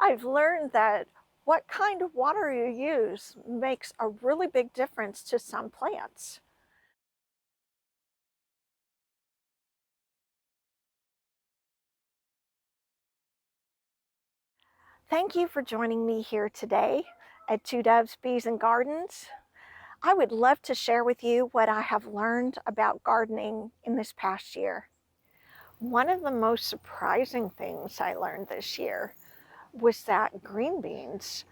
I've learned that what kind of water you use makes a really big difference to some plants. Thank you for joining me here today at Two Doves, Bees and Gardens. I would love to share with you what I have learned about gardening in this past year. One of the most surprising things I learned this year was that green beans,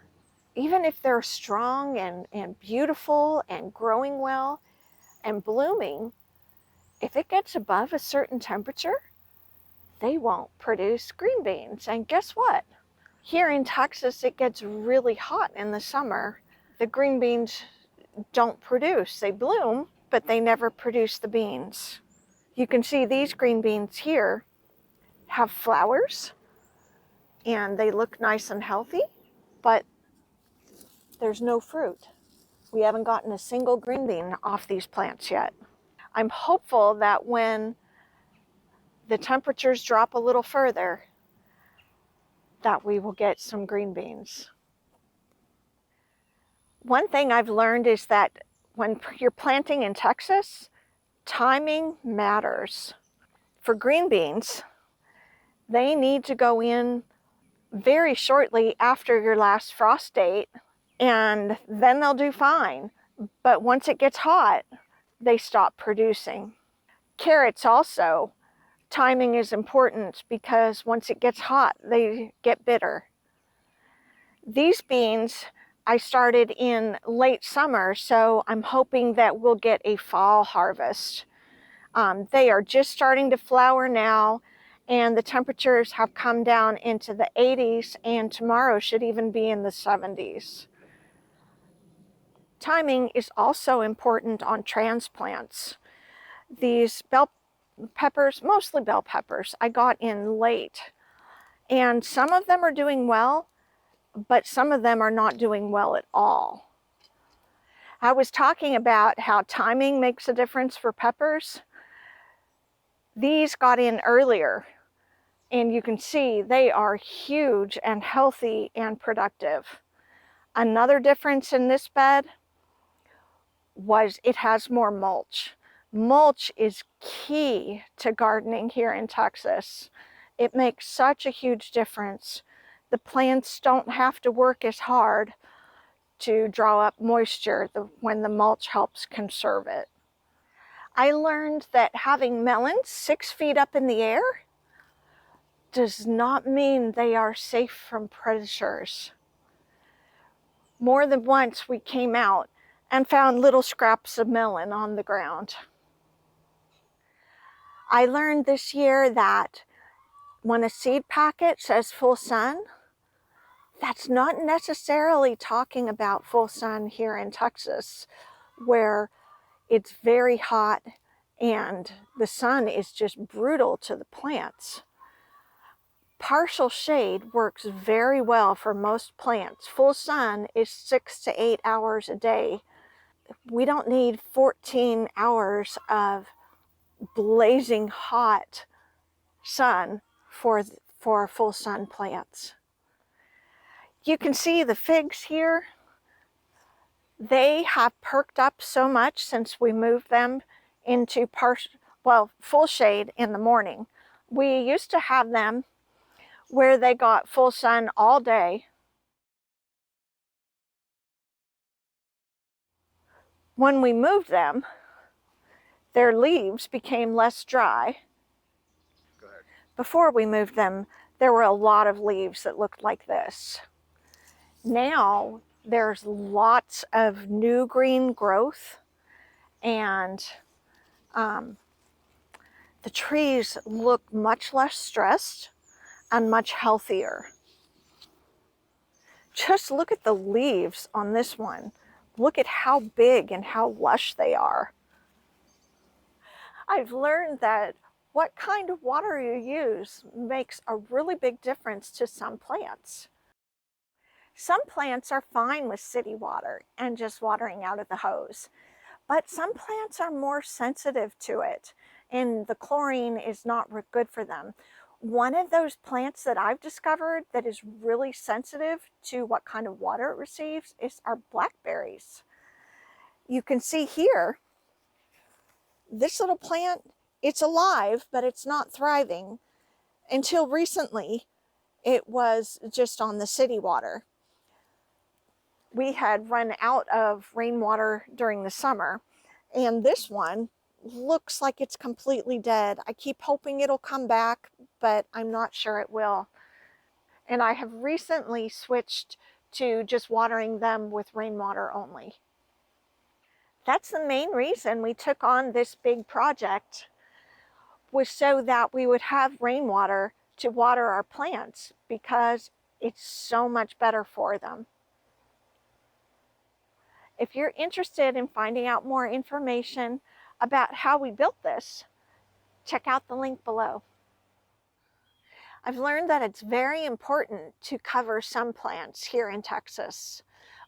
even if they're strong and beautiful and growing well and blooming, if it gets above a certain temperature, they won't produce green beans. And guess what? Here in Texas, it gets really hot in the summer. The green beans don't produce. They bloom, but they never produce the beans. You can see these green beans here have flowers and they look nice and healthy, but there's no fruit. We haven't gotten a single green bean off these plants yet. I'm hopeful that when the temperatures drop a little further, that we will get some green beans. One thing I've learned is that when you're planting in Texas, timing matters. For green beans, they need to go in very shortly after your last frost date, and then they'll do fine. But once it gets hot, they stop producing. Carrots also, timing is important because once it gets hot, they get bitter. These beans I started in late summer, so I'm hoping that we'll get a fall harvest. They are just starting to flower now, and the temperatures have come down into the 80s, and tomorrow should even be in the 70s. Timing is also important on transplants. These bell peppers, mostly bell peppers, I got in late, and some of them are doing well, but some of them are not doing well at all. I was talking about how timing makes a difference for peppers. These got in earlier, and you can see they are huge and healthy and productive. Another difference in this bed was it has more mulch. Mulch is key to gardening here in Texas. It makes such a huge difference. The plants don't have to work as hard to draw up moisture when the mulch helps conserve it. I learned that having melons 6 feet up in the air does not mean they are safe from predators. More than once we came out and found little scraps of melon on the ground. I learned this year that when a seed packet says full sun, that's not necessarily talking about full sun here in Texas, where it's very hot and the sun is just brutal to the plants. Partial shade works very well for most plants. Full sun is 6 to 8 hours a day. We don't need 14 hours of blazing hot sun for full sun plants. You can see the figs here. They have perked up so much since we moved them into full shade in the morning. We used to have them where they got full sun all day. When we moved them, their leaves became less dry. Before we moved them, there were a lot of leaves that looked like this. Now there's lots of new green growth, and the trees look much less stressed and much healthier. Just look at the leaves on this one. Look at how big and how lush they are. I've learned that what kind of water you use makes a really big difference to some plants. Some plants are fine with city water and just watering out of the hose, but some plants are more sensitive to it, and the chlorine is not good for them. One of those plants that I've discovered that is really sensitive to what kind of water it receives is our blackberries. You can see here, this little plant, it's alive, but it's not thriving. Until recently, it was just on the city water. We had run out of rainwater during the summer, and this one looks like it's completely dead. I keep hoping it'll come back, but I'm not sure it will. And I have recently switched to just watering them with rainwater only. That's the main reason we took on this big project, was so that we would have rainwater to water our plants, because it's so much better for them. If you're interested in finding out more information about how we built this, check out the link below. I've learned that it's very important to cover some plants here in Texas,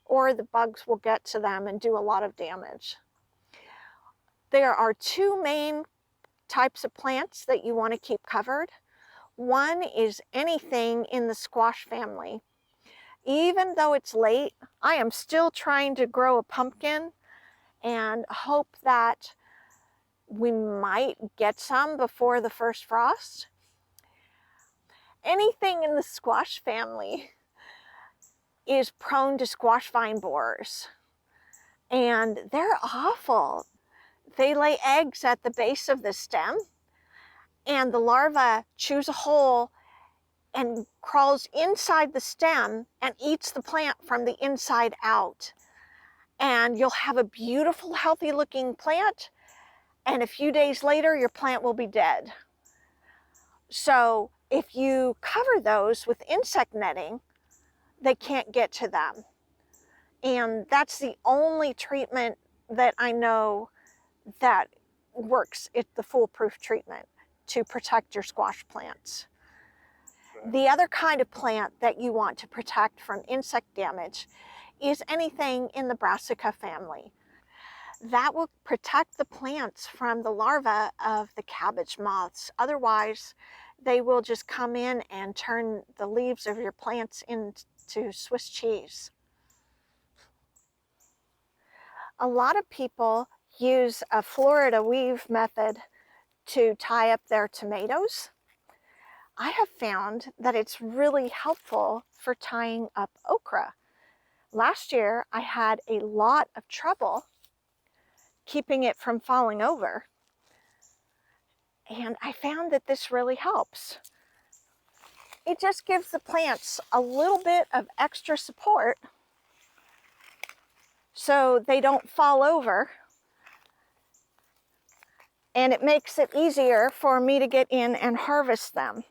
or the bugs will get to them and do a lot of damage. There are two main types of plants that you want to keep covered. One is anything in the squash family. Even though it's late, I am still trying to grow a pumpkin and hope that we might get some before the first frost. Anything in the squash family is prone to squash vine borers, and they're awful. They lay eggs at the base of the stem, and the larva chews a hole and crawls inside the stem and eats the plant from the inside out. And you'll have a beautiful, healthy looking plant, and a few days later, your plant will be dead. So if you cover those with insect netting, they can't get to them. And that's the only treatment that I know that works. It's the foolproof treatment to protect your squash plants. The other kind of plant that you want to protect from insect damage is anything in the brassica family. That will protect the plants from the larvae of the cabbage moths. Otherwise, they will just come in and turn the leaves of your plants into Swiss cheese. A lot of people use a Florida weave method to tie up their tomatoes. I have found that it's really helpful for tying up okra. Last year, I had a lot of trouble keeping it from falling over, and I found that this really helps. It just gives the plants a little bit of extra support so they don't fall over, and it makes it easier for me to get in and harvest them.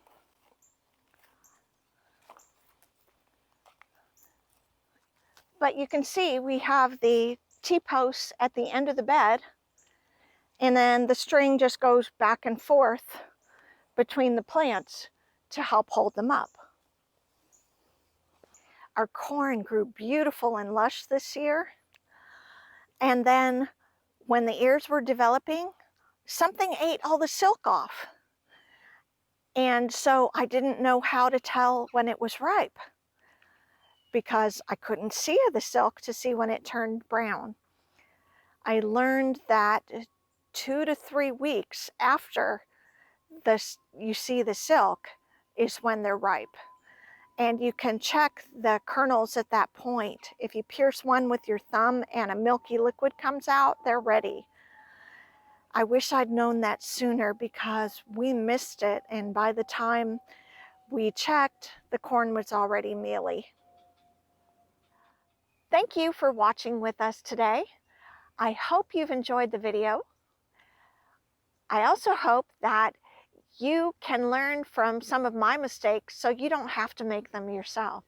But you can see we have the T-posts at the end of the bed, and then the string just goes back and forth between the plants to help hold them up. Our corn grew beautiful and lush this year, and then when the ears were developing, something ate all the silk off. And so I didn't know how to tell when it was ripe, because I couldn't see the silk to see when it turned brown. I learned that 2 to 3 weeks after you see the silk is when they're ripe. And you can check the kernels at that point. If you pierce one with your thumb and a milky liquid comes out, they're ready. I wish I'd known that sooner, because we missed it, and by the time we checked, the corn was already mealy. Thank you for watching with us today. I hope you've enjoyed the video. I also hope that you can learn from some of my mistakes so you don't have to make them yourself.